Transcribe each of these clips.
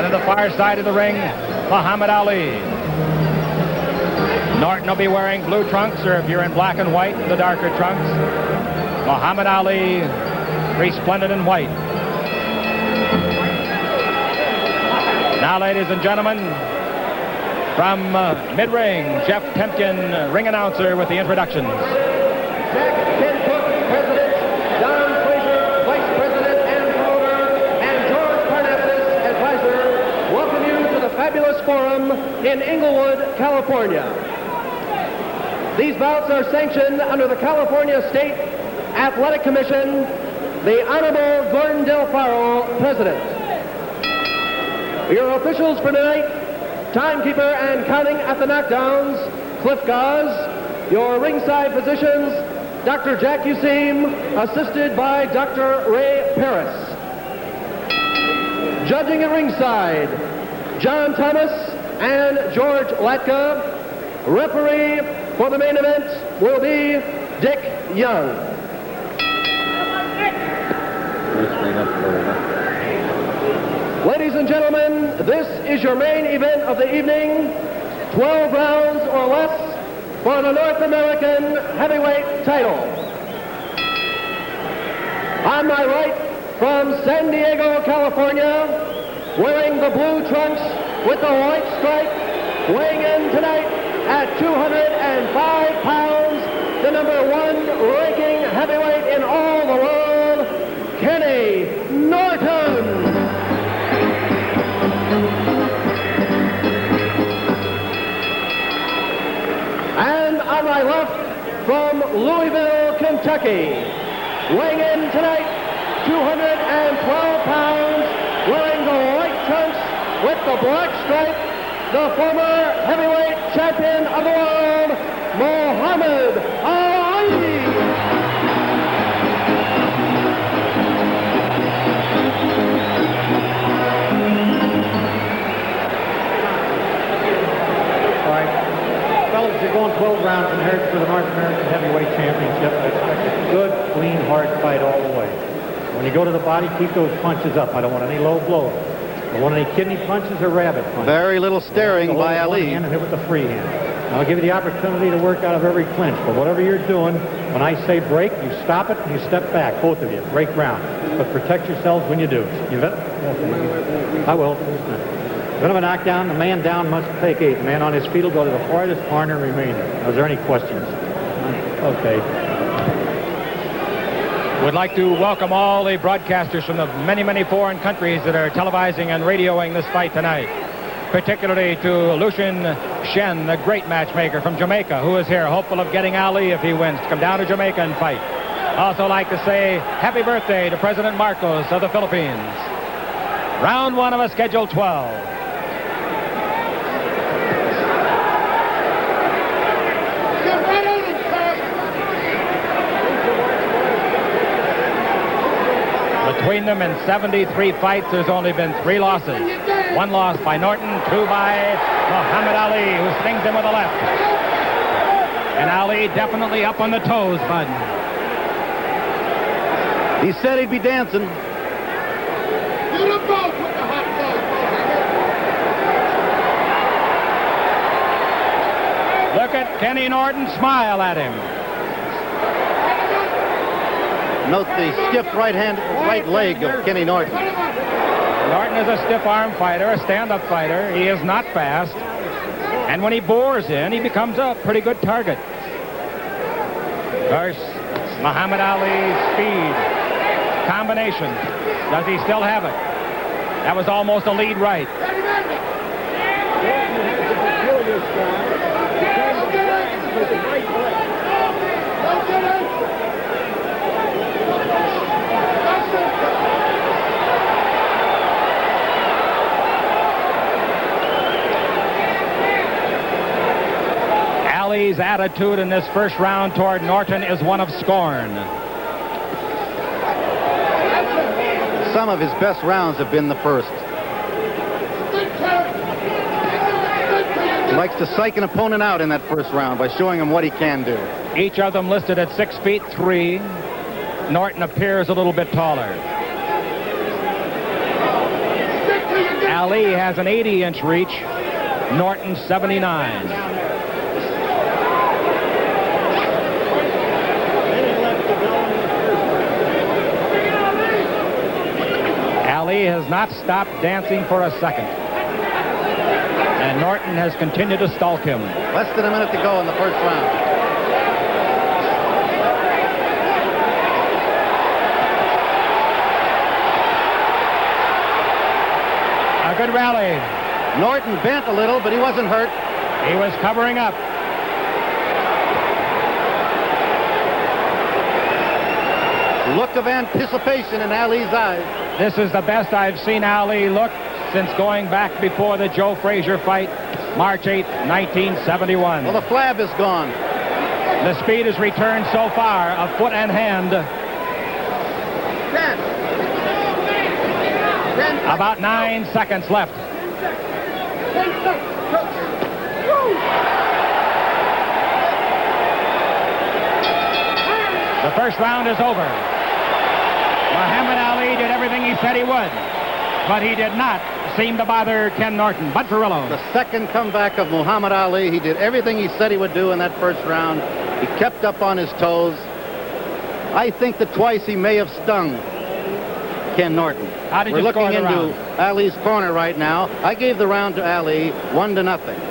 And on the far side of the ring, Muhammad Ali. Norton will be wearing blue trunks, or if you're in black and white, the darker trunks. Muhammad Ali, resplendent in white. Now, ladies and gentlemen, from mid-ring, Jeff Temkin, ring announcer, with the introductions. Jack Ken Norton, President, Don Fraser, Vice President and Promoter, and George Parnassus, Advisor, welcome you to the fabulous forum in Inglewood, California. These bouts are sanctioned under the California State Athletic Commission, the Honorable Gordon Del Faro, President. Your officials for tonight, timekeeper and counting at the knockdowns, Cliff Gause. Your ringside physicians, Dr. Jack Useem, assisted by Dr. Ray Paris. Judging at ringside, John Thomas and George Latka. Referee for the main event will be Dick Young. Ladies and gentlemen, this is your main event of the evening. 12 rounds or less for the North American heavyweight title. On my right, from San Diego, California, wearing the blue trunks with the white stripe, weighing in tonight at 205 pounds, the #1 ranking heavyweight in all the world, Kenny Norton. And on my left, from Louisville, Kentucky, weighing in tonight, 212 pounds, wearing the white trunks with the black stripe, the former heavyweight champion of the world, Muhammad Ali. All right, fellas, you're going 12 rounds in here for the North American Heavyweight Championship. I expect a good, clean, hard fight all the way. When you go to the body, keep those punches up. I don't want any low blows. I don't want any kidney punches or rabbit punches. Very little staring by Ali. Hand and hit with the free hand. I'll give you the opportunity to work out of every clinch, but whatever you're doing, when I say break, you stop it and you step back, both of you. Break ground. But protect yourselves when you do. You vet? I will. If of a knockdown, the man down must take 8. The man on his feet will go to the farthest corner and remain there. Is there any questions? Okay. We'd like to welcome all the broadcasters from the many, many foreign countries that are televising and radioing this fight tonight. Particularly to Lucien Shen, the great matchmaker from Jamaica, who is here, hopeful of getting Ali if he wins to come down to Jamaica and fight. Also like to say happy birthday to President Marcos of the Philippines. Round 1 of a scheduled 12. Between them in 73 fights, there's only been 3 losses. 1 loss by Norton, 2 by Muhammad Ali, who stings him with a left. And Ali definitely up on the toes, Bud. He said he'd be dancing. Look at Kenny Norton smile at him. Note the stiff right leg of Kenny Norton. Norton is a stiff arm fighter, a stand-up fighter. He is not fast. And when he bores in, he becomes a pretty good target. Of course, Muhammad Ali's speed, combination. Does he still have it? That was almost a lead right. Ali's attitude in this first round toward Norton is one of scorn. Some of his best rounds have been the first. He likes to psych an opponent out in that first round by showing him what he can do. Each of them listed at 6'3". Norton appears a little bit taller. Ali has an 80-inch reach. Norton 79. Ali has not stopped dancing for a second. And Norton has continued to stalk him. Less than a minute to go in the first round. A good rally. Norton bent a little, but he wasn't hurt. He was covering up. Look of anticipation in Ali's eyes. This is the best I've seen Ali look since going back before the Joe Frazier fight, March 8, 1971. Well, the flab is gone. The speed has returned so far, of foot and hand. About 9 seconds left. The first round is over. Muhammad Ali did everything he said he would, but he did not seem to bother Ken Norton. Bud Perillo. The second comeback of Muhammad Ali. He did everything he said he would do in that first round. He kept up on his toes. I think that twice he may have stung Ken Norton. How did We're you looking score the into round? Ali's corner right now. I gave the round to Ali 1-0.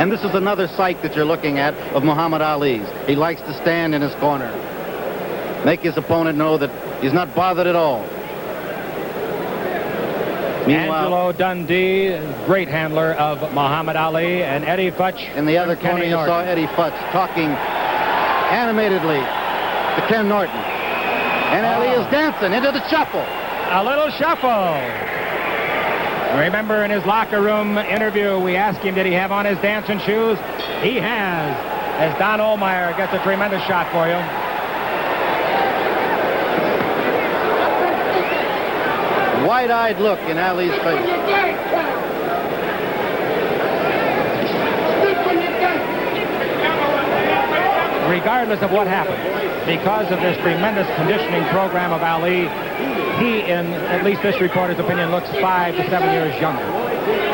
And this is another sight that you're looking at of Muhammad Ali's. He likes to stand in his corner. Make his opponent know that he's not bothered at all. Meanwhile, Angelo Dundee, great handler of Muhammad Ali, and Eddie Futch. in the other corner, you saw Eddie Futch talking animatedly to Ken Norton. And Ali is dancing into the shuffle. A little shuffle. Remember in his locker room interview, we asked him, did he have on his dancing shoes? He has, as Don Ohlmeyer gets a tremendous shot for you. Wide-eyed look in Ali's face. Regardless of what happened, because of this tremendous conditioning program of Ali, he, in at least this reporter's opinion, looks 5 to 7 years younger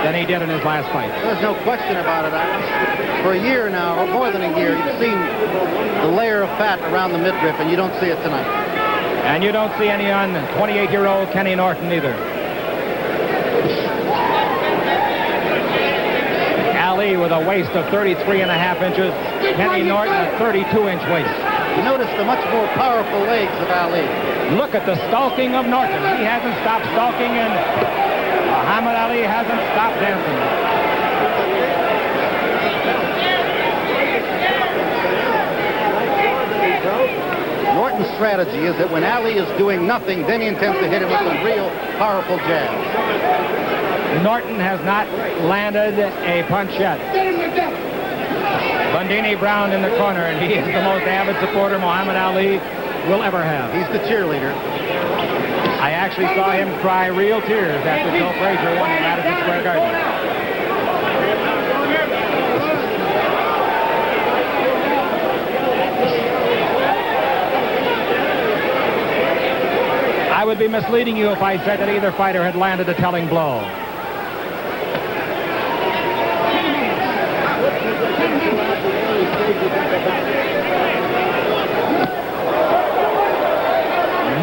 than he did in his last fight. There's no question about it. For a year now, or more than a year, you've seen the layer of fat around the midriff, and you don't see it tonight. And you don't see any on 28-year-old Kenny Norton either. Ali with a waist of 33.5 inches. Kenny Norton a 32-inch waist. You notice the much more powerful legs of Ali. Look at the stalking of Norton. He hasn't stopped stalking, and Muhammad Ali hasn't stopped dancing. Norton's strategy is that when Ali is doing nothing, then he intends to hit him with some real powerful jabs. Norton has not landed a punch yet. Bundini Brown in the corner, and he is the most avid supporter Muhammad Ali will ever have. He's the cheerleader. I actually saw him cry real tears after Joe Frazier won in Madison Square Garden. I would be misleading you if I said that either fighter had landed a telling blow.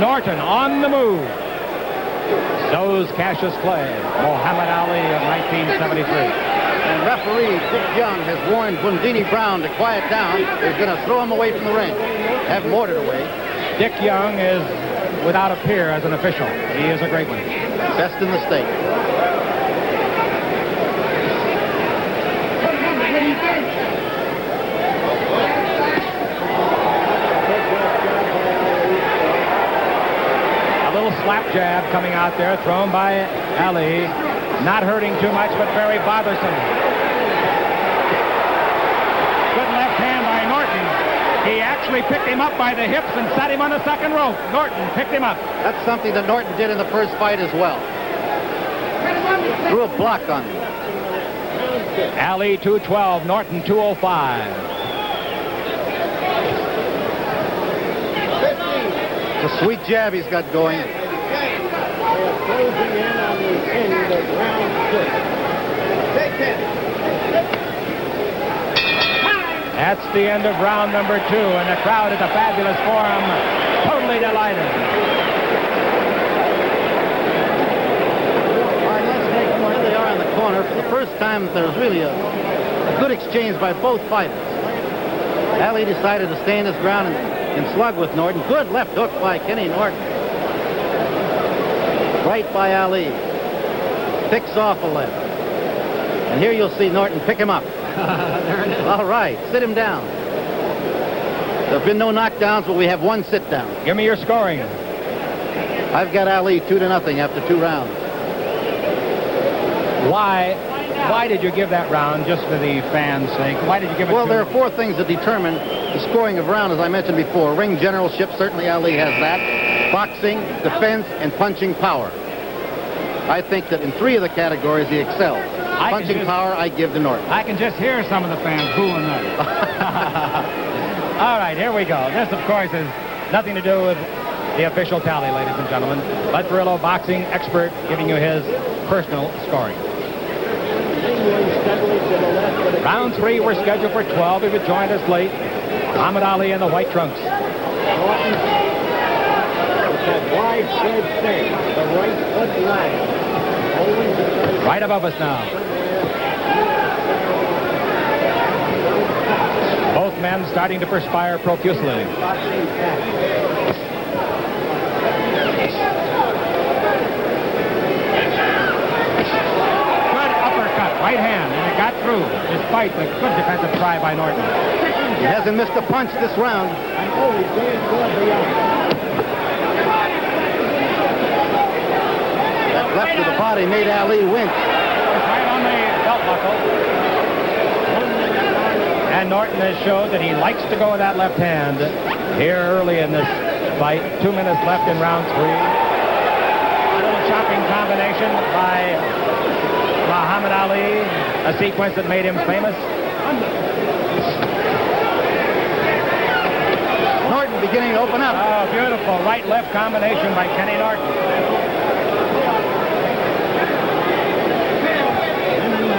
Norton on the move. So's Cassius Clay, Muhammad Ali of 1973. And referee Dick Young has warned Bundini Brown to quiet down. He's going to throw him away from the ring. Have him ordered away. Dick Young is without a peer as an official. He is a great one. Best in the state. Slap jab coming out there, thrown by Ali. Not hurting too much, but very bothersome. Good left hand by Norton. He actually picked him up by the hips and set him on the second rope. Norton picked him up. That's something that Norton did in the first fight as well. Threw a block on him. Ali 212, Norton 205. It's a sweet jab he's got going. closing in on the end of round 6. Take it. That's the end of round number 2, and the crowd at the fabulous Forum totally delighted. All right, let's take a look. There they are in the corner. For the first time, there was really a good exchange by both fighters. Ali decided to stand his ground and slug with Norton. Good left hook by Kenny Norton. Right by Ali. Picks off a left. And here you'll see Norton pick him up. There it is. All right, sit him down. There have been no knockdowns, but we have one sit down. Give me your scoring. I've got Ali 2-0 after 2 rounds. Why did you give that round, just for the fans' sake? Why did you give it Well, to... there are 4 things that determine the scoring of a round, as I mentioned before. Ring generalship, certainly Ali has that. Boxing, defense, and punching power. I think that in 3 of the categories he excels. Punching power, I give to Norton. I can just hear some of the fans booing that. All right, here we go. This, of course, has nothing to do with the official tally, ladies and gentlemen. Bud Perillo, boxing expert, giving you his personal scoring. Round 3, we're scheduled for 12. If you joined us late, Muhammad Ali in the white trunks. That widespread thing, the right foot line. Right above us now. Both men starting to perspire profusely. Right hand, and it got through, despite the good defensive try by Norton. He hasn't missed a punch this round. And always going toward the That left to the body made Ali wince. Right on the belt buckle. And Norton has showed that he likes to go with that left hand here early in this fight. 2 minutes left in round 3. A little chopping combination by Muhammad Ali, a sequence that made him famous. Norton beginning to open up. Oh, beautiful right-left combination by Kenny Norton.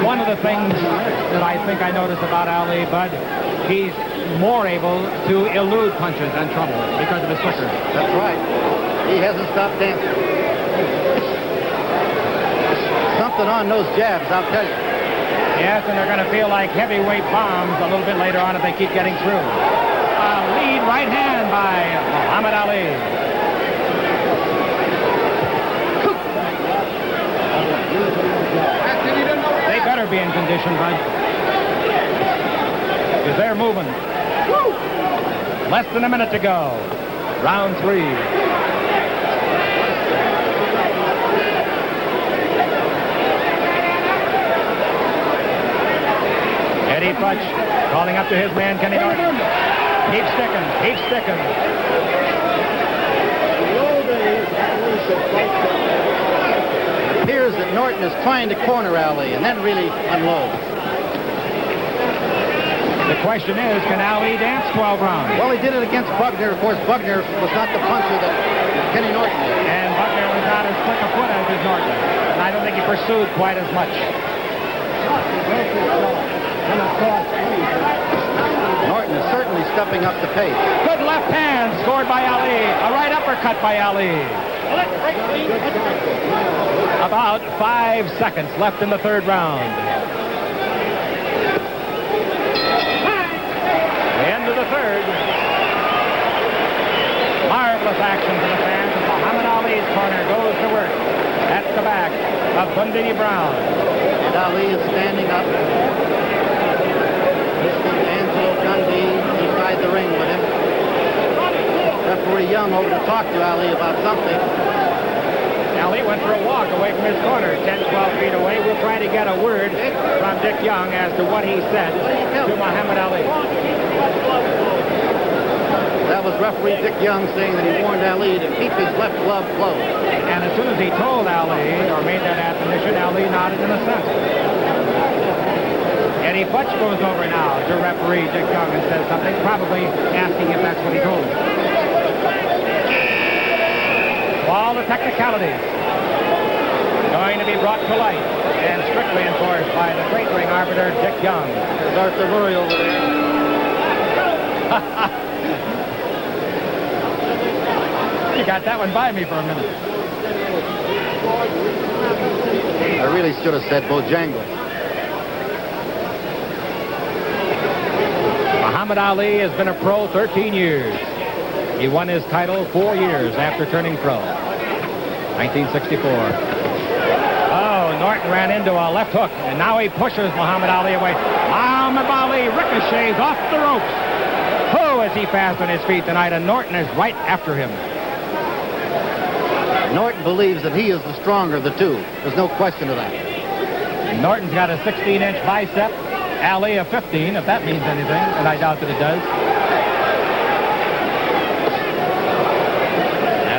One of the things that I think I noticed about Ali, Bud, he's more able to elude punches and trouble because of his quicker. That's right. He hasn't stopped dancing. Something on those jabs, I'll tell you. Yes, and they're going to feel like heavyweight bombs a little bit later on if they keep getting through. Lead right hand by Muhammad Ali. They better be in condition, Bud. Because they're moving. Less than a minute to go. Round 3. Eddie Futch calling up to his man, Kenny Norton. Keep sticking, keep sticking. It appears that Norton is trying to corner Ali and then really unload. The question is, can Ali dance 12 rounds? Well, he did it against Bugner. Of course, Bugner was not the puncher that Kenny Norton did. And Bugner was not as quick a foot as his Norton. And I don't think he pursued quite as much. Norton is certainly stepping up the pace. Good left hand scored by Ali. A right uppercut by Ali. About 5 seconds left in the 3rd round. The end of the 3rd. Marvelous action for the fans. And Muhammad Ali's corner goes to work. That's the back of Bundy Brown. And Ali is standing up. Angelo Dundee inside the ring with him. Referee Young over to talk to Ali about something. Ali went for a walk away from his corner, 10, 12 feet away. We'll try to get a word from Dick Young as to what he said to Muhammad Ali. That was referee Dick Young saying that he warned Ali to keep his left glove closed. And as soon as he told Ali, or made that admonition, Ali nodded in assent. Eddie Futch goes over now to referee Dick Young and says something, probably asking if that's what he told him. All the technicalities. going to be brought to light and strictly enforced by the great ring arbiter, Dick Young. There's Arthur Murray over there. You got that one by me for a minute. I really should have said Bojangles. Muhammad Ali has been a pro 13 years. He won his title 4 years after turning pro. 1964. Oh, Norton ran into a left hook, and now he pushes Muhammad Ali away. Muhammad Ali ricochets off the ropes. Oh, is he fast on his feet tonight, and Norton is right after him. Norton believes that he is the stronger of the two. There's no question of that. Norton's got a 16-inch bicep. Ali a 15, if that means anything, and I doubt that it does.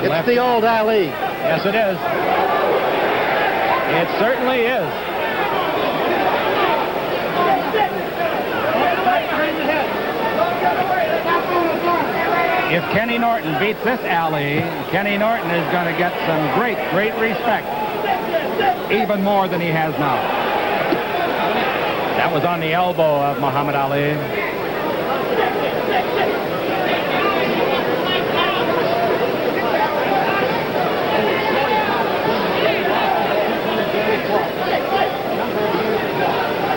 It's the old Ali. Yes, it is. It certainly is. If Kenny Norton beats this Ali, Kenny Norton is going to get some great, great respect. Even more than he has now. That was on the elbow of Muhammad Ali.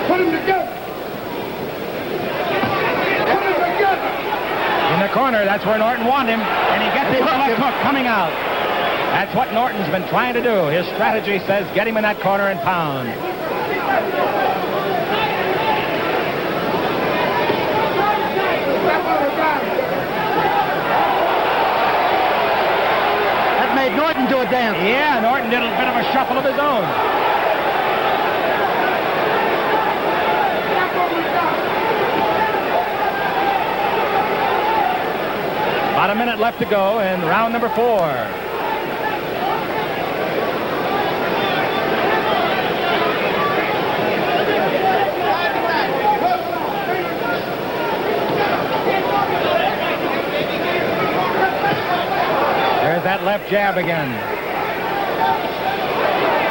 Put him together. Put him together. In the corner, that's where Norton wanted him, and he gets his left hook coming out. That's what Norton's been trying to do. His strategy says get him in that corner and pound. That made Norton do a dance. Yeah, Norton did a bit of a shuffle of his own. About a minute left to go in round number 4. There's that left jab again.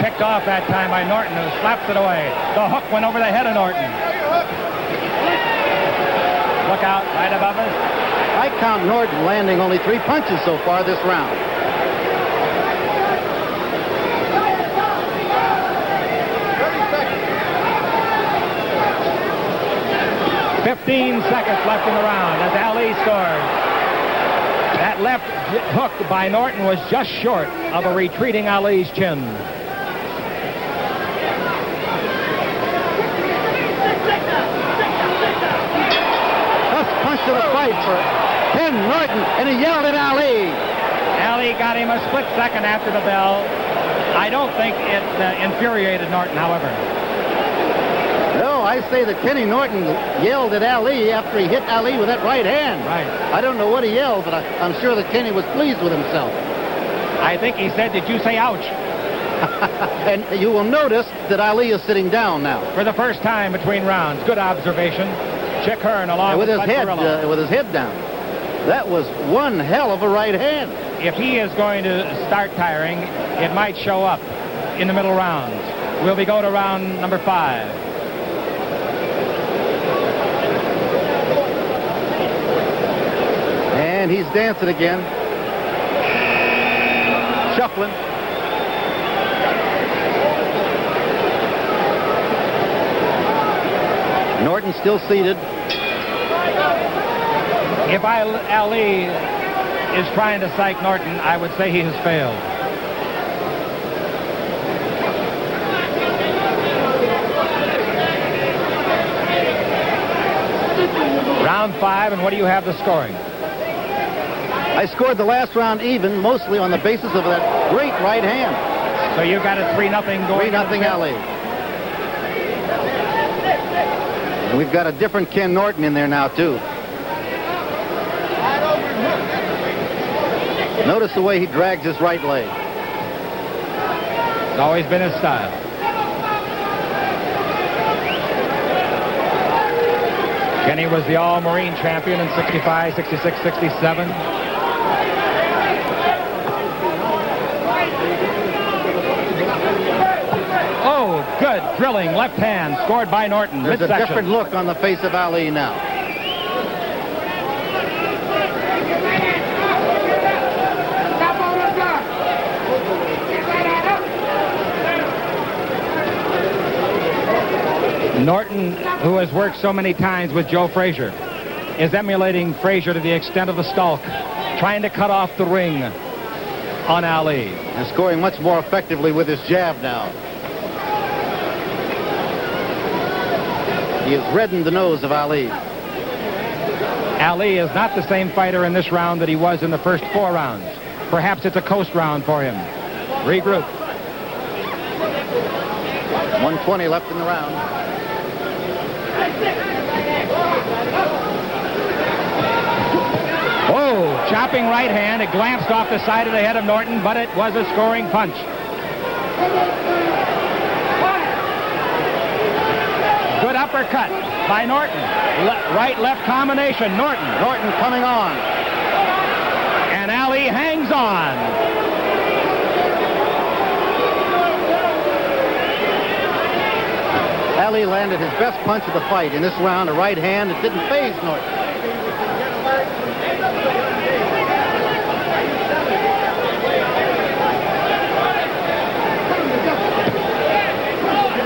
Picked off that time by Norton, who slaps it away. The hook went over the head of Norton. Look out, right above us. I count Norton landing only 3 punches so far this round. .30 15 seconds left in the round as Ali scores. That left hook by Norton was just short of a retreating Ali's chin. First punch of the fight for Ken Norton, and he yelled at Ali. Ali got him a split second after the bell. I don't think it infuriated Norton, however. No, I say that Kenny Norton yelled at Ali after he hit Ali with that right hand. Right. I don't know what he yelled, but I'm sure that Kenny was pleased with himself. I think he said, "Did you say ouch?" And you will notice that Ali is sitting down now. For the first time between rounds. Good observation. Chick Hearn along with his Bud head Carrillo. with his head down. That was one hell of a right hand. If he is going to start tiring, it might show up in the middle rounds. We'll go to round number 5. And he's dancing again. Shuffling. Norton still seated. If Ali is trying to psych Norton, I would say he has failed. Round 5, and what do you have the scoring? I scored the last round even, mostly on the basis of that great right hand. So you got a 3-0 going. 3-0 Ali. And we've got a different Ken Norton in there now, too. Notice the way he drags his right leg. It's always been his style. Kenny was the All-Marine champion in 65, 66, 67. Good drilling left hand scored by Norton. There's a midsection. different look on the face of Ali now. Norton, who has worked so many times with Joe Frazier, is emulating Frazier to the extent of the stalk, trying to cut off the ring on Ali. And scoring much more effectively with his jab now. He has reddened the nose of Ali. Ali is not the same fighter in this round that he was in the first 4 rounds. Perhaps it's a coast round for him. Regroup. 1:20 left in the round. Oh, chopping right hand. It glanced off the side of the head of Norton, but it was a scoring punch. Good uppercut by Norton. Right-left combination. Norton coming on. And Ali hangs on. Ali landed his best punch of the fight in this round, a right hand. It didn't faze Norton.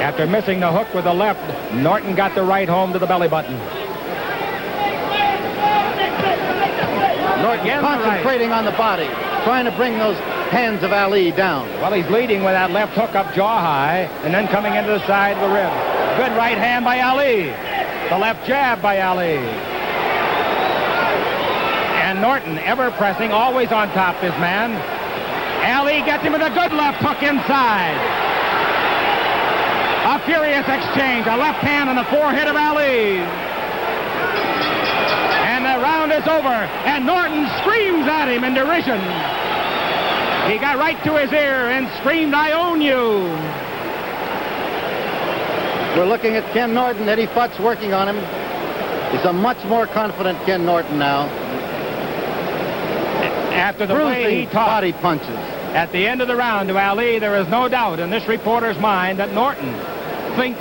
After missing the hook with the left, Norton got the right home to the belly button. Norton concentrating on the body, trying to bring those hands of Ali down. Well, he's leading with that left hook up jaw high and then coming into the side of the rib. Good right hand by Ali. The left jab by Ali. And Norton ever pressing, always on top, this man. Ali gets him with a good left hook inside. A furious exchange, a left hand on the forehead of Ali. And the round is over, and Norton screams at him in derision. He got right to his ear and screamed, "I own you." We're looking at Ken Norton, Eddie Futz working on him. He's a much more confident Ken Norton now. After the way he talked body punches. at the end of the round to Ali, there is no doubt in this reporter's mind that Norton thinks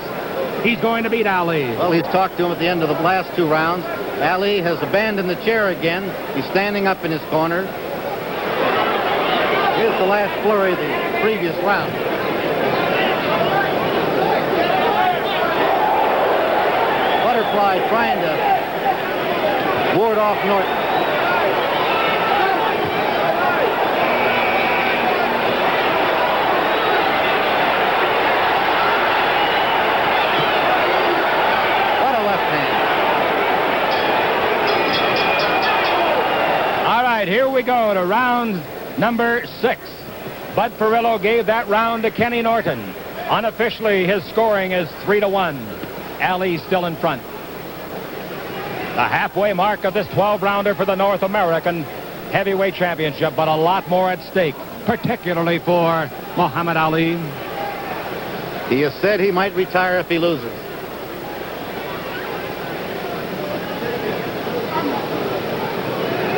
he's going to beat Ali. Well, he's talked to him at the end of the last 2 rounds. Ali has abandoned the chair again. He's standing up in his corner. Here's the last flurry of the previous round. Butterfly trying to ward off Norton. What a left hand. All right, here we go to round number 6. Bud Perillo gave that round to Kenny Norton. Unofficially, his scoring is 3-1. Ali still in front. The halfway mark of this 12-rounder for the North American Heavyweight Championship, but a lot more at stake, particularly for Muhammad Ali. He has said he might retire if he loses.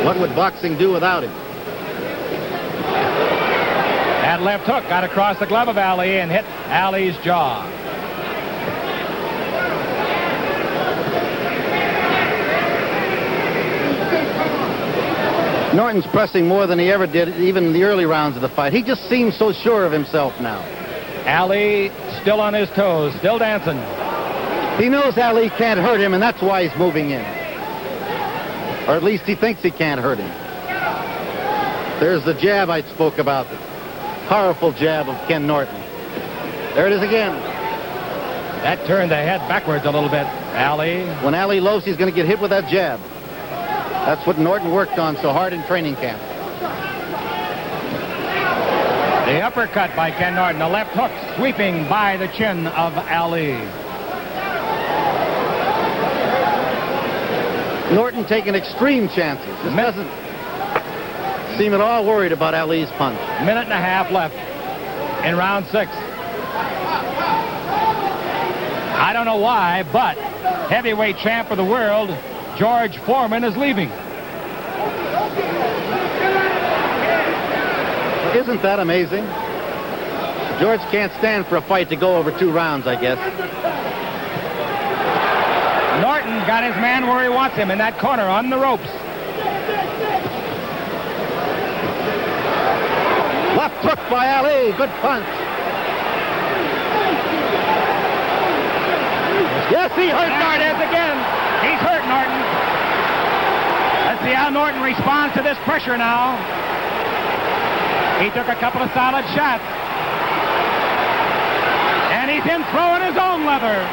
What would boxing do without him? That left hook got across the glove of Ali and hit Ali's jaw. Norton's pressing more than he ever did, even in the early rounds of the fight. He just seems so sure of himself now. Ali still on his toes, still dancing. He knows Ali can't hurt him, and that's why he's moving in. Or at least he thinks he can't hurt him. There's the jab I spoke about, the powerful jab of Ken Norton. There it is again. That turned the head backwards a little bit, Ali. When Ali loafs, he's going to get hit with that jab. That's what Norton worked on so hard in training camp. The uppercut by Ken Norton, the left hook sweeping by the chin of Ali. Norton taking extreme chances. This doesn't seem at all worried about Ali's punch. Minute and a half left in round 6. I don't know why, but heavyweight champ of the world, George Foreman, is leaving. Isn't that amazing? George can't stand for a fight to go over 2 rounds, I guess. Norton got his man where he wants him, in that corner on the ropes. Left hook by Ali. Good punch. Yes, he hurt There it is again. He's hurt, Norton. Let's see how Norton responds to this pressure now. He took a couple of solid shots. And he's in throwing his own leather.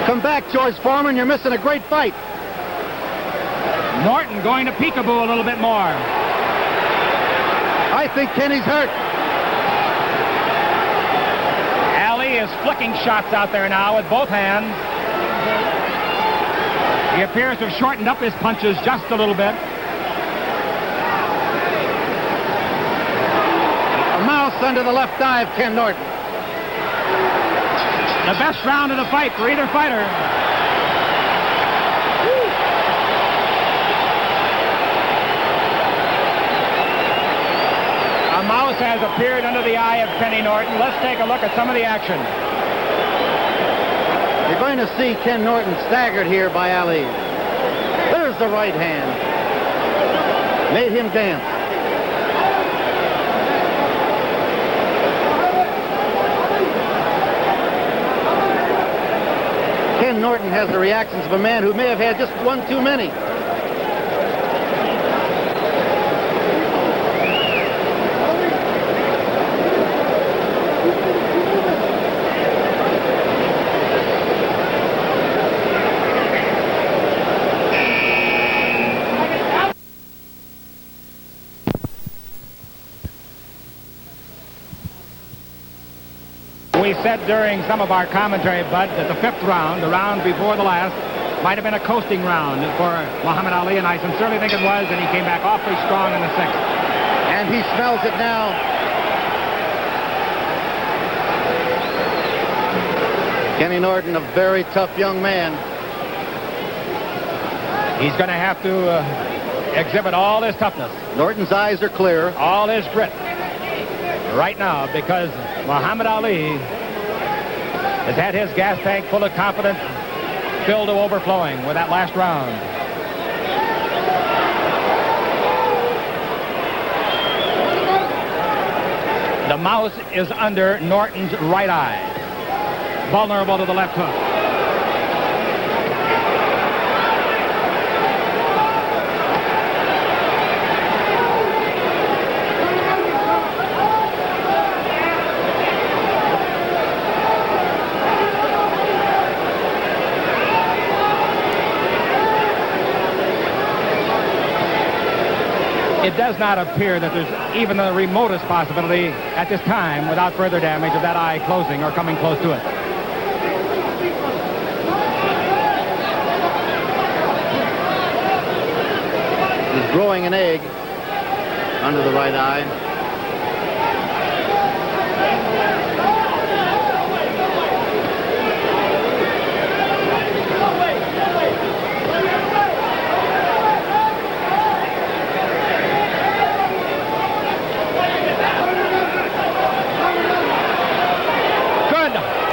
Come back, George Foreman. You're missing a great fight. Norton going to peekaboo a little bit more. I think Kenny's hurt. Ali is flicking shots out there now with both hands. He appears to have shortened up his punches just a little bit. A mouse under the left eye of Ken Norton. The best round of the fight for either fighter. A mouse has appeared under the eye of Kenny Norton. Let's take a look at some of the action. You're going to see Ken Norton staggered here by Ali. There's the right hand. Made him dance. Ken Norton has the reactions of a man who may have had just one too many. We said during some of our commentary, Bud, that the 5th round, the round before the last, might have been a coasting round for Muhammad Ali, and I sincerely think it was, and he came back awfully strong in the 6th. And he smells it now. Kenny Norton, a very tough young man. He's going to have to exhibit all his toughness. Norton's eyes are clear. All his grit right now, because Muhammad Ali has had his gas tank full of confidence filled to overflowing with that last round. The mouse is under Norton's right eye, vulnerable to the left hook. It does not appear that there's even the remotest possibility at this time, without further damage, of that eye closing or coming close to it. He's growing an egg under the right eye.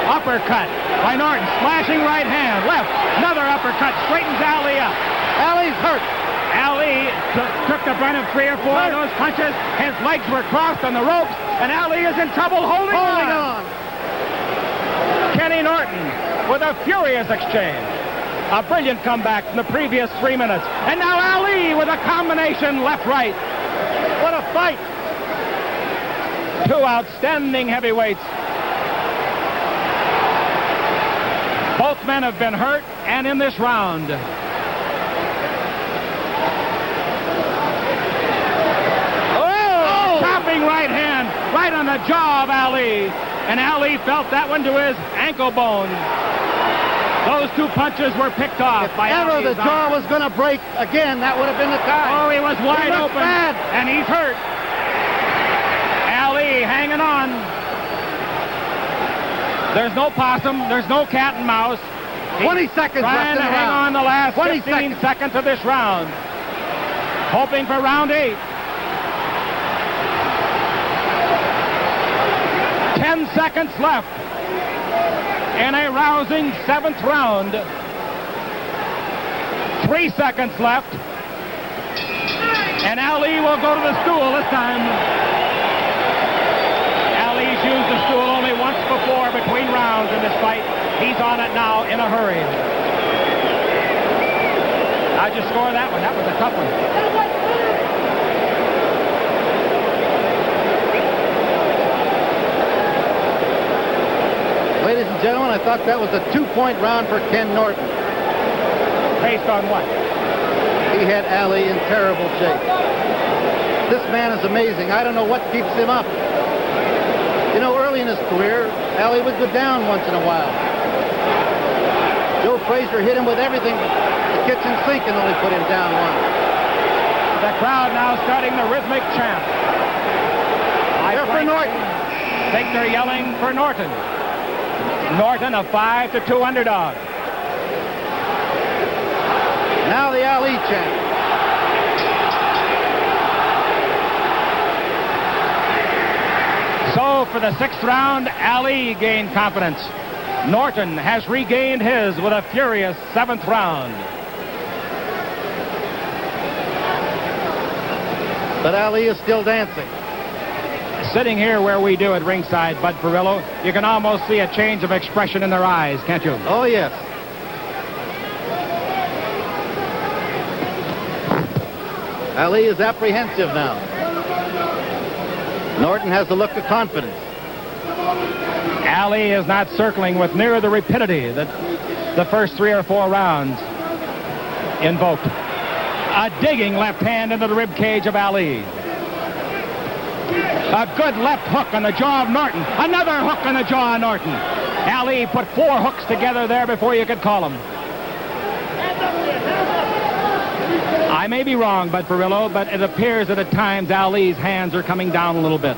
Uppercut by Norton, slashing right hand, left, another uppercut, straightens Ali up. Ali's hurt. Ali took the brunt of 3 or 4 of those punches. His legs were crossed on the ropes, and Ali is in trouble holding on. Kenny Norton with a furious exchange. A brilliant comeback from the previous 3 minutes. And now Ali with a combination left-right. What a fight. 2 outstanding heavyweights. Both men have been hurt, and in this round. Oh! Chopping right hand, right on the jaw of Ali. And Ali felt that one to his ankle bone. Those 2 punches were picked off by Ali. If ever the jaw was going to break again, that would have been the time. Oh, he was wide open. Bad. And he's hurt. Ali hanging on. There's no possum. There's no cat and mouse. 20 seconds left trying in to the hang round. on the last 20 15 seconds of this round. hoping for round 8. 10 seconds left in a rousing 7th round. 3 seconds left. And Ali will go to the stool this time. Ali's used the stool only once before between rounds in this fight. He's on it now in a hurry. How'd you score that one? That was a tough one. Ladies and gentlemen, I thought that was a 2-point round for Ken Norton. Based on what? He had Ali in terrible shape. This man is amazing. I don't know what keeps him up. You know, early in his career, Ali would go down once in a while. Joe Frazier hit him with everything but the kitchen sink and only put him down once. The crowd now starting the rhythmic chant. They're for Norton. I think they're yelling for Norton. Norton, a 5-2 underdog. Now the Ali chant. So for the 6th round, Ali gained confidence. Norton has regained his with a furious 7th round. But Ali is still dancing. Sitting here where we do at ringside, Bud Perillo, you can almost see a change of expression in their eyes, can't you? Oh, yes. Ali is apprehensive now. Norton has the look of confidence. Ali is not circling with near the rapidity that the first 3 or 4 rounds invoked. A digging left hand into the rib cage of Ali. A good left hook on the jaw of Norton. Another hook on the jaw of Norton. Ali put 4 hooks together there before you could call them. I may be wrong, Bud Perillo, but it appears that at times Ali's hands are coming down a little bit.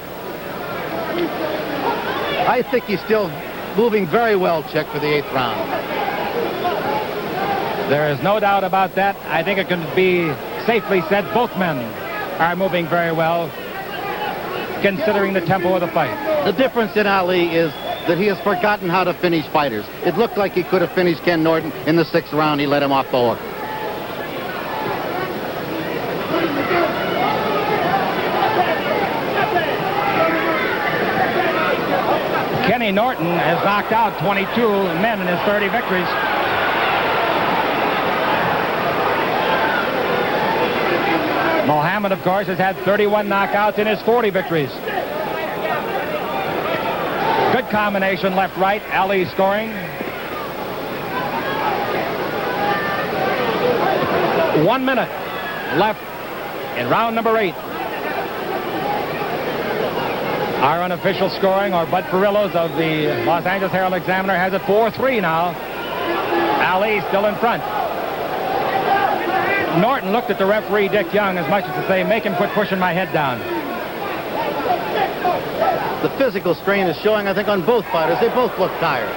I think he's still moving very well, Chick, for the 8th round. There is no doubt about that. I think it can be safely said both men are moving very well, considering the tempo of the fight. The difference in Ali is that he has forgotten how to finish fighters. It looked like he could have finished Ken Norton in the 6th round. He let him off the hook. Kenny Norton has knocked out 22 men in his 30 victories. Muhammad, of course, has had 31 knockouts in his 40 victories. Good combination left-right. Ali scoring. 1 minute left in round number 8. Our unofficial scoring, or Bud Perillo's of the Los Angeles Herald-Examiner, has it 4-3 now. Ali still in front. Norton looked at the referee, Dick Young, as much as to say, make him quit pushing my head down. The physical strain is showing, I think, on both fighters. They both look tired.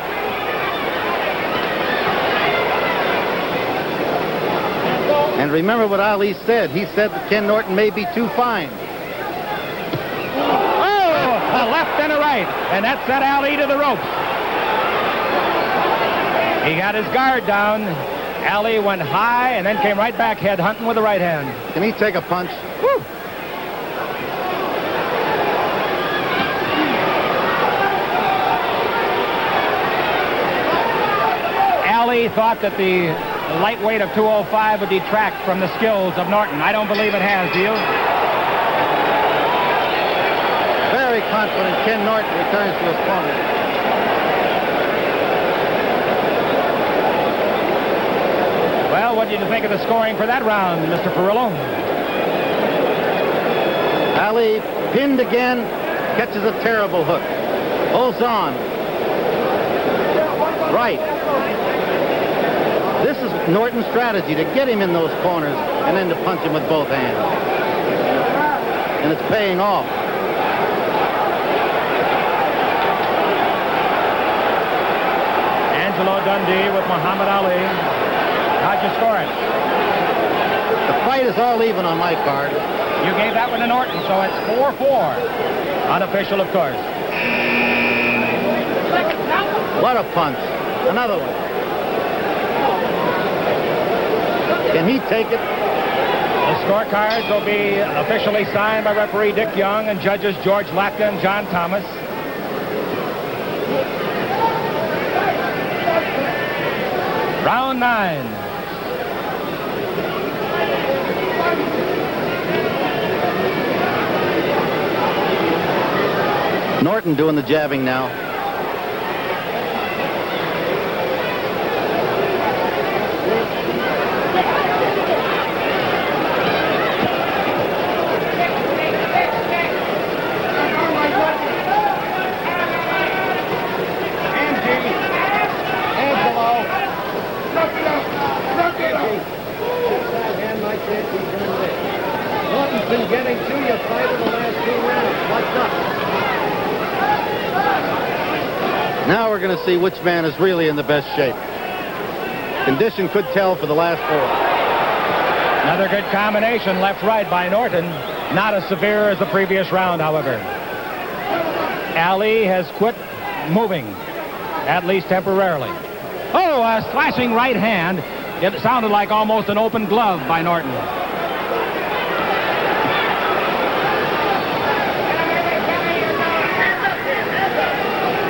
And remember what Ali said. He said that Ken Norton may be too fine. A left and a right, and that set Ali to the ropes. He got his guard down. Ali went high and then came right back head hunting with the right hand. Can he take a punch? Woo. Ali thought that the lightweight of 205 would detract from the skills of Norton. I don't believe it has, do you? Very confident Ken Norton returns to his corner. Well, what did you think of the scoring for that round, Mr. Perillo? Ali pinned again, catches a terrible hook. Holds on. Right. This is Norton's strategy, to get him in those corners and then to punch him with both hands. And it's paying off. Angelo Dundee with Muhammad Ali. How'd you score it? The fight is all even on my card. You gave that one to Norton, so it's 4-4. Unofficial, of course. What a punch. Another one. Can he take it? The scorecards will be officially signed by referee Dick Young and judges George Latka and John Thomas. Round 9. Norton doing the jabbing now. Norton's been getting to you 5 of the last 2 rounds. What's up? Now we're going to see which man is really in the best shape. Condition could tell for the last 4. Another good combination left-right by Norton. Not as severe as the previous round, however. Ali has quit moving, at least temporarily. Oh, a slashing right hand. It sounded like almost an open glove by Norton.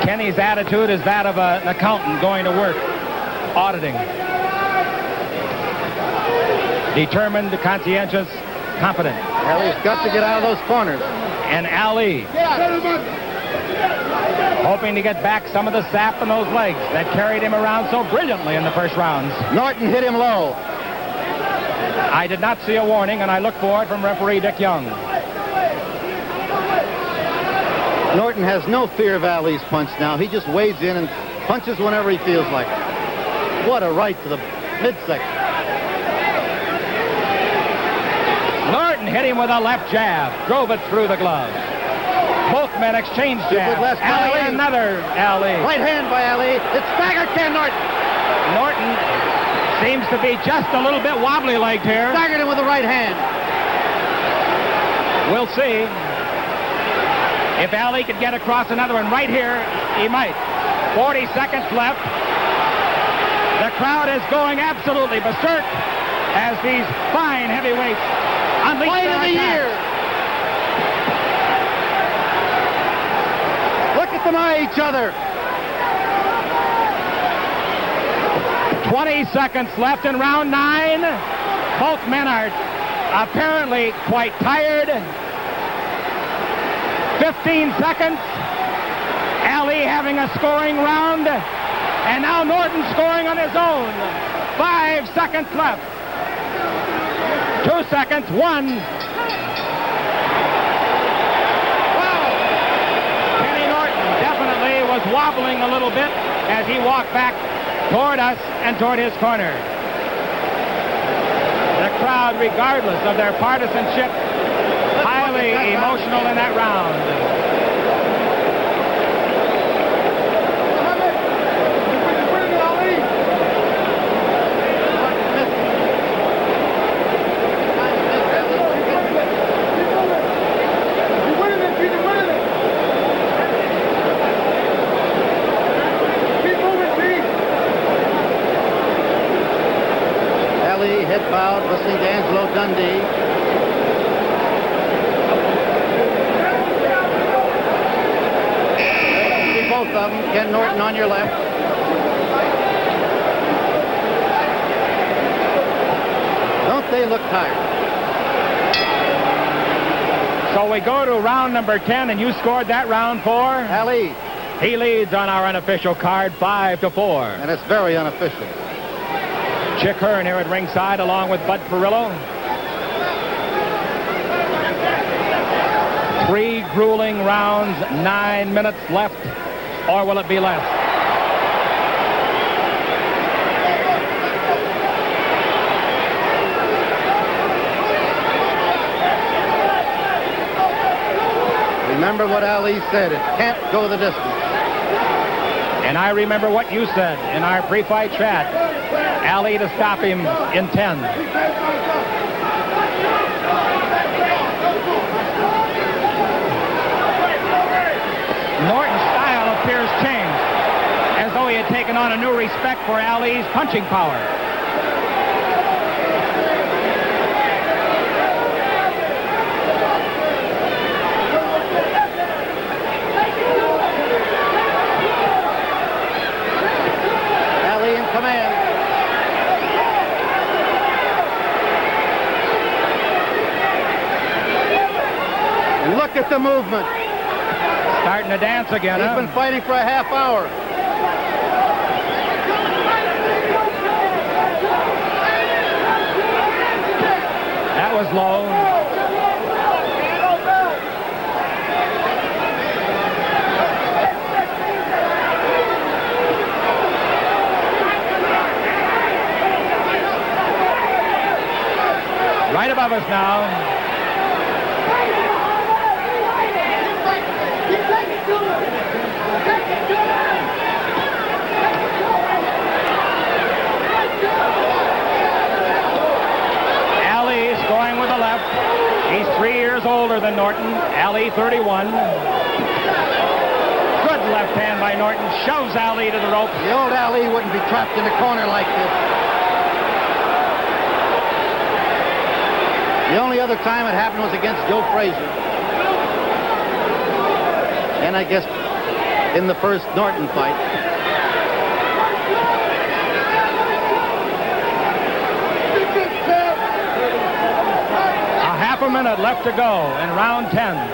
Kenny's attitude is that of an accountant going to work, auditing. Determined, conscientious, confident. Ali's got to get out of those corners. And Ali, hoping to get back some of the sap in those legs that carried him around so brilliantly in the first rounds. Norton hit him low. I did not see a warning, and I look for it from referee Dick Young. Norton has no fear of Ali's punch now. He just wades in and punches whenever he feels like it. What a right to the midsection. Norton hit him with a left jab, drove it through the glove. Both men exchanged jabs. Ali, another Ali. Right hand by Ali. It's staggered Ken Norton. Norton seems to be just a little bit wobbly-legged here. Staggered him with the right hand. We'll see. If Ali could get across another one right here, he might. 40 seconds left. The crowd is going absolutely berserk as these fine heavyweights unleash Fight their of the attack. year. Look at them eye each other. 20 seconds left in round 9. Both men are apparently quite tired. 15 seconds. Ali having a scoring round. And now Norton scoring on his own. 5 seconds left. 2 seconds. 1. Wow. Kenny Norton definitely was wobbling a little bit as he walked back toward us and toward his corner. The crowd, regardless of their partisanship, highly emotional in that round. Ali, head bowed, listening to Angelo Dundee. Both of them. Ken Norton on your left. Don't they look tired? So we go to round number 10, and you scored that round for? Ali. He leads on our unofficial card 5-4. And it's very unofficial. Chick Hearn here at ringside along with Bud Perillo. 3 grueling rounds, 9 minutes left. Or will it be less? Remember what Ali said. It can't go the distance. And I remember what you said in our pre-fight chat. Ali to stop him in 10. on a new respect for Ali's punching power. Ali in command. And look at the movement. Starting to dance again, He's huh? been fighting for a half hour. That was low. Right above us now. Ali scoring with the left. He's 3 years older than Norton. Ali 31. Good left hand by Norton. Shoves Ali to the rope. The old Ali wouldn't be trapped in a corner like this. The only other time it happened was against Joe Frazier. And I guess in the first Norton fight. A half a minute left to go in round 10.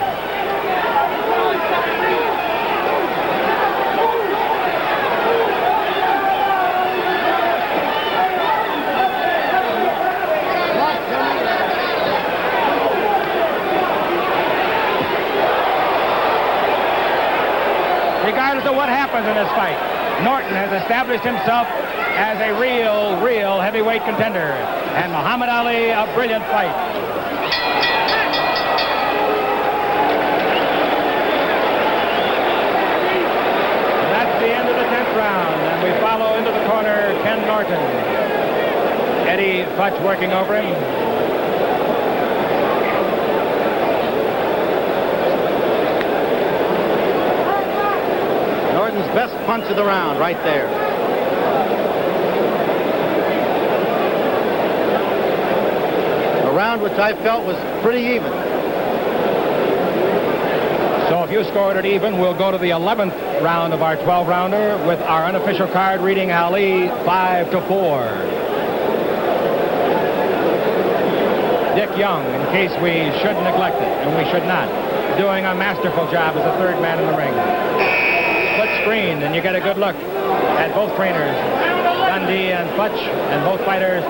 Regardless of what happens in this fight, Norton has established himself as a real heavyweight contender. And Muhammad Ali, a brilliant fight. That's the end of the 10th round, and we follow into the corner Ken Norton. Eddie Futch working over him. Norton's best punch of the round right there. A round which I felt was pretty even. So if you scored it even, we'll go to the 11th round of our 12-rounder with our unofficial card reading Ali 5-4. Dick Young, in case we should neglect it, and we should not, doing a masterful job as a third man in the ring. Split screen, and you get a good look at both trainers, Dundee and Futch, and both fighters,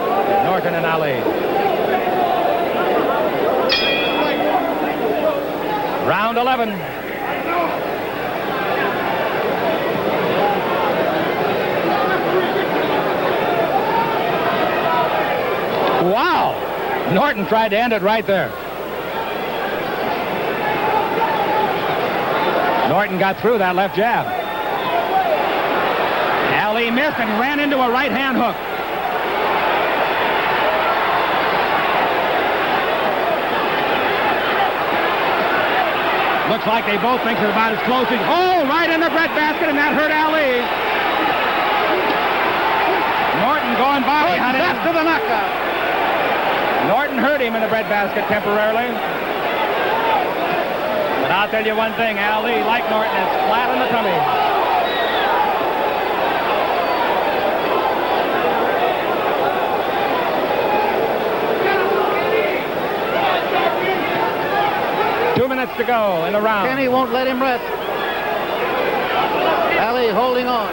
Norton and Ali. Round 11. Wow! Norton tried to end it right there. Norton got through that left jab. Ali missed and ran into a right-hand hook. Looks like they both think they're about as close as... Oh, right in the breadbasket, and that hurt Ali. Norton going body hunting. Left to the knockout. Norton hurt him in the breadbasket temporarily. But I'll tell you one thing, Ali, like Norton, is flat on the tummy. Minutes to go in the round. Kenny won't let him rest. Ali holding on.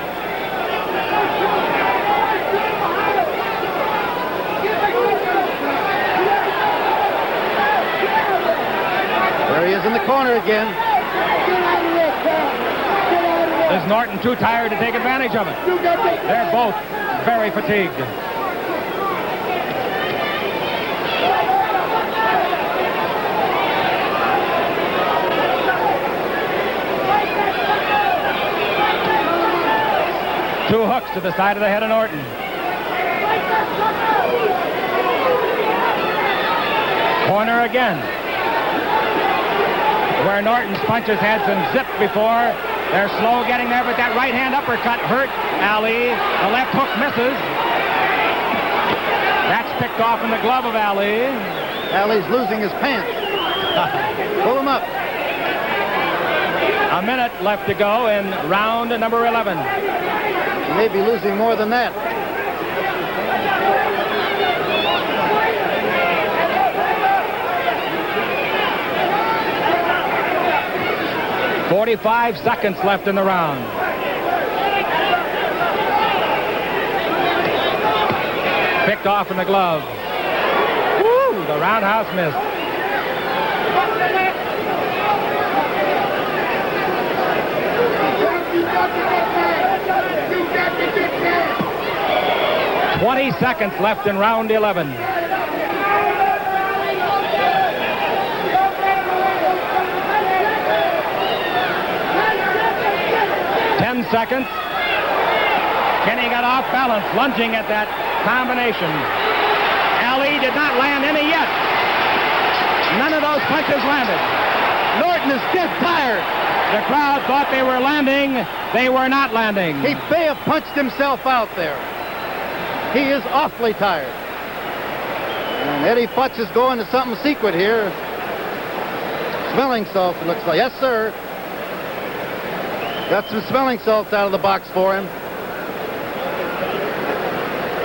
There he is in the corner again. Is Norton too tired to take advantage of it? They're both very fatigued. Two hooks to the side of the head of Norton. Corner again. Where Norton's punches had some zip before, They're slow getting there, but that right-hand uppercut hurt Ali. The left hook misses. That's picked off in the glove of Ali. Ali's losing his pants. Pull him up. A minute left to go in round number 11. He may be losing more than that. "45 seconds left in the round. Picked off in the glove. Woo! The roundhouse missed. "20 seconds left in round 11. Seconds. Kenny got off balance, lunging at that combination. Ali did not land any yet. None of those punches landed. Norton is dead tired. The crowd thought they were landing. They were not landing. He may have punched himself out there. He is awfully tired. And Eddie Futch is going to something secret here. Smelling salts, it looks like. Yes, sir. Got some smelling salts out of the box for him.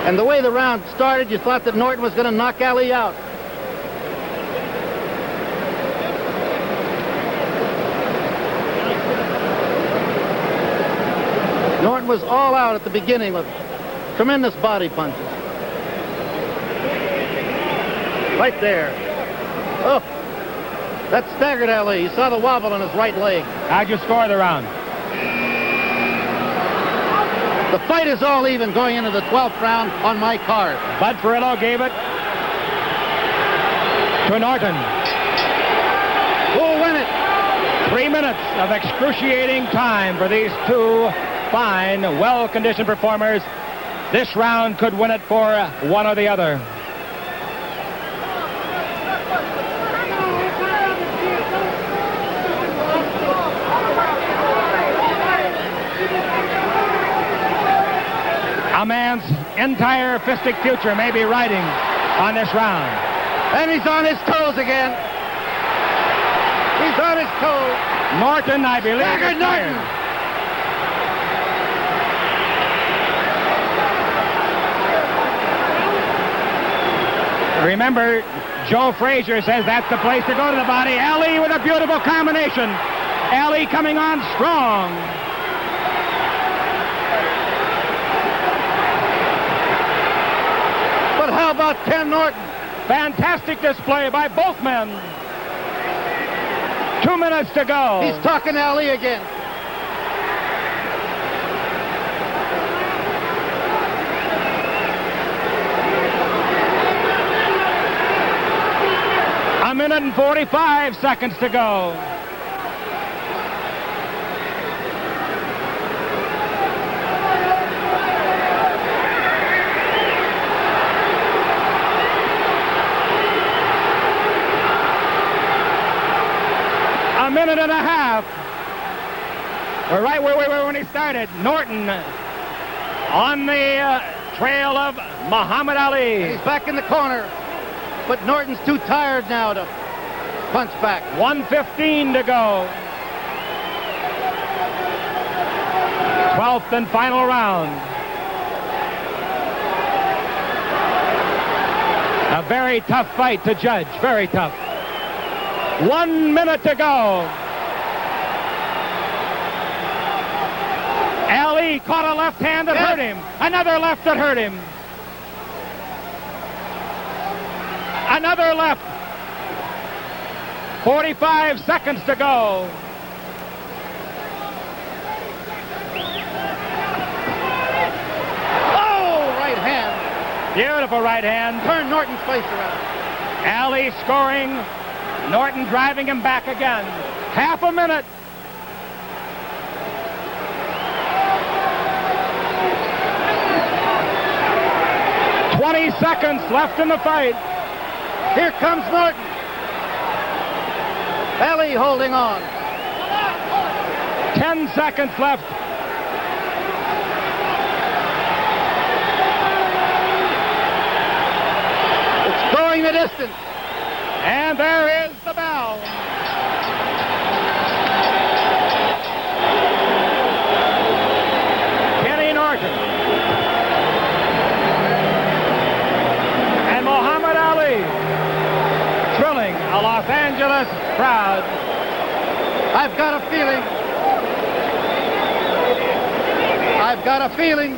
And the way the round started, you thought that Norton was going to knock Ali out. Norton was all out at the beginning with tremendous body punches. Right there. Oh, that staggered Ali. You saw the wobble on his right leg. How'd you score the round? The fight is all even going into the 12th round on my card. Bud Perillo gave it to Norton. Who'll win it? 3 minutes of excruciating time for these two fine, well-conditioned performers. This round could win it for one or the other. A man's entire fistic future may be riding on this round. And he's on his toes again. He's on his toes. Norton, I believe, Staggered is Norton. tired. Remember, Joe Frazier says that's the place to go to the body. Ali with a beautiful combination. Ali coming on strong. How about Ken Norton? Fantastic display by both men. 2 minutes to go. He's talking Ali again. A minute and 45 seconds to go. A minute and a half. We're right where we were when he started. Norton on the trail of Muhammad Ali. He's back in the corner, but Norton's too tired now to punch back. 1:15 to go. 12th and final round. A very tough fight to judge. Very tough. 1 minute to go. Ali caught a left hand that hurt him. Another left that hurt him. Another left. 45 seconds to go. Oh, right hand. Beautiful right hand. Turn Norton's face around. Ali scoring. Norton driving him back again. Half a minute. "20 seconds left in the fight. Here comes Norton. Ali holding on. 10 seconds left. It's going the distance. And there is the bell. Kenny Norton and Muhammad Ali thrilling a Los Angeles crowd. I've got a feeling. I've got a feeling.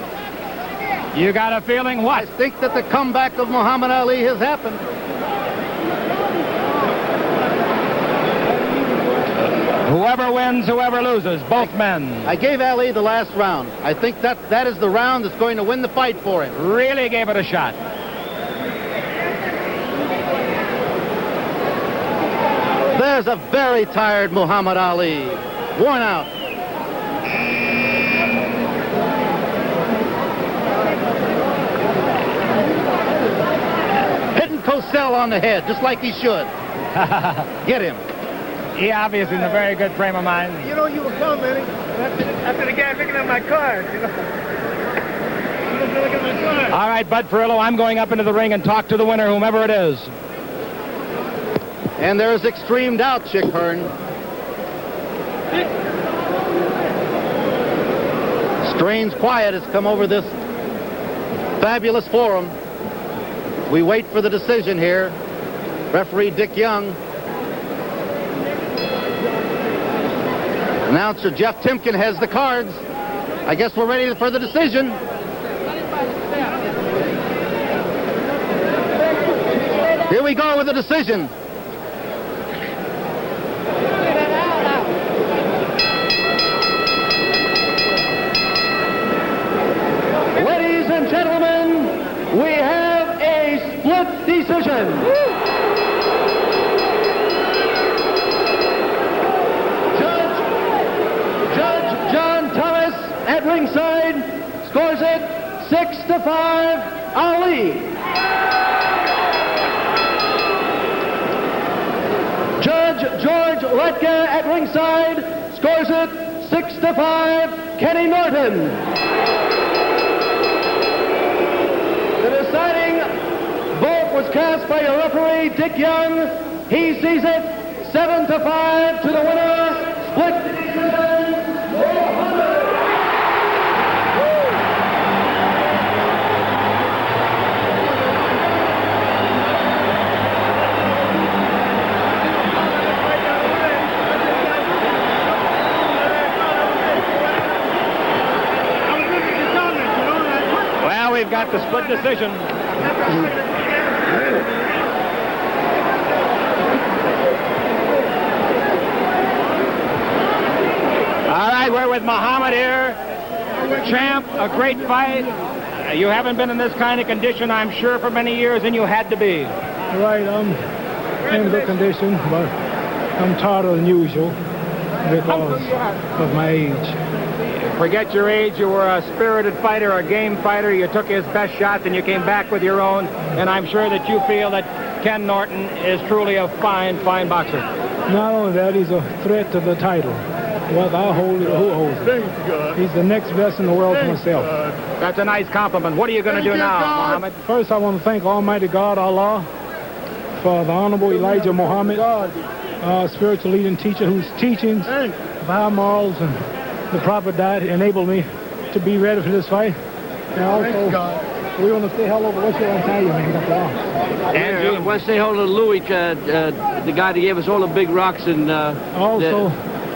You got a feeling what? I think that the comeback of Muhammad Ali has happened. Whoever wins, whoever loses, both men. I gave Ali the last round. I think that is the round that's going to win the fight for him. Really gave it a shot. There's a very tired Muhammad Ali. Worn out. Hitting Cosell on the head, just like he should. Get him. He obviously in a very good frame of mind. You know, you were coming after the guy picking up my card, you know. Look at my card. All right, Bud Perillo, I'm going up into the ring and talk to the winner, whomever it is. And there is extreme doubt, Chick Hearn. Strange quiet has come over this fabulous forum. We wait for the decision here. Referee Dick Young. Announcer Jeff Timken has the cards. I guess we're ready for the decision. Here we go with the decision. Ladies and gentlemen, we have a split decision. Judge John Thomas at ringside scores it 6-5, Ali. Judge George Letka at ringside scores it 6-5, Kenny Norton. The deciding vote was cast by your referee, Dick Young. He sees it 7-5 to the winner. Split decision. Well, we've got the split decision. All right, we're with Muhammad here. Champ, a great fight. You haven't been in this kind of condition, I'm sure, for many years, and you had to be. Right, I'm in good condition, but I'm tighter than usual because of my age. Forget your age. You were a spirited fighter, a game fighter. You took his best shots, and you came back with your own. And I'm sure that you feel that Ken Norton is truly a fine, fine boxer. Not only that, he's a threat to the title. Whether I hold it or who holds it. He's the next best in the world to myself. That's a nice compliment. What are you going to do now, Muhammad? First, I want to thank Almighty God, Allah, for the Honorable Elijah Muhammad, spiritual leading teacher whose teachings of high morals and the proper diet enabled me to be ready for this fight. And also, we want to say hello to what's your Italian name? And I want to say hello to Louis, the guy that gave us all the big rocks. And also,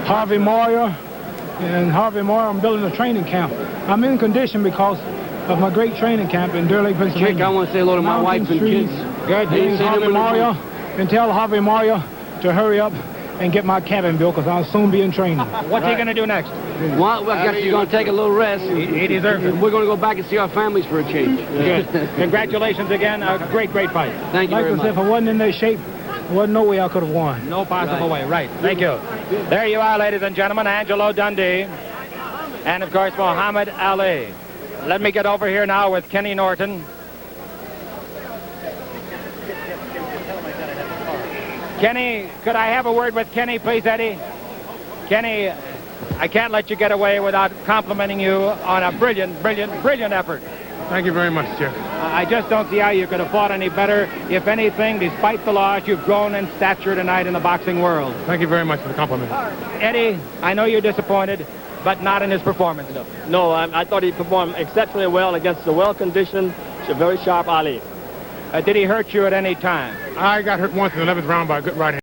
Harvey Moyer. And Harvey Moyer, I'm building a training camp. I'm in condition because of my great training camp in Deer Lake, Pennsylvania. Chick, I want to say hello to my wife and kids. Good. Harvey Moyer, and tell Harvey Moyer to hurry up and get my cabin built because I'll soon be in training. What's he going to do next? Well, I guess he's going to take a little rest. He deserves it. We're going to go back and see our families for a change. Good. Congratulations again. A great, great fight. Thank you very much. Like I said, if I wasn't in their shape, there wasn't no way I could have won. No possible way. Right. Thank you. There you are, ladies and gentlemen. Angelo Dundee. And, of course, Muhammad Ali. Let me get over here now with Kenny Norton. Kenny, could I have a word with Kenny, please, Eddie? Kenny, I can't let you get away without complimenting you on a brilliant, brilliant, brilliant effort. Thank you very much, Jeff. I just don't see how you could have fought any better. If anything, despite the loss, you've grown in stature tonight in the boxing world. Thank you very much for the compliment. Eddie, I know you're disappointed, but not in his performance. No, I thought he performed exceptionally well against a well-conditioned, very sharp Ali. Did he hurt you at any time? I got hurt once in the 11th round by a good right hand.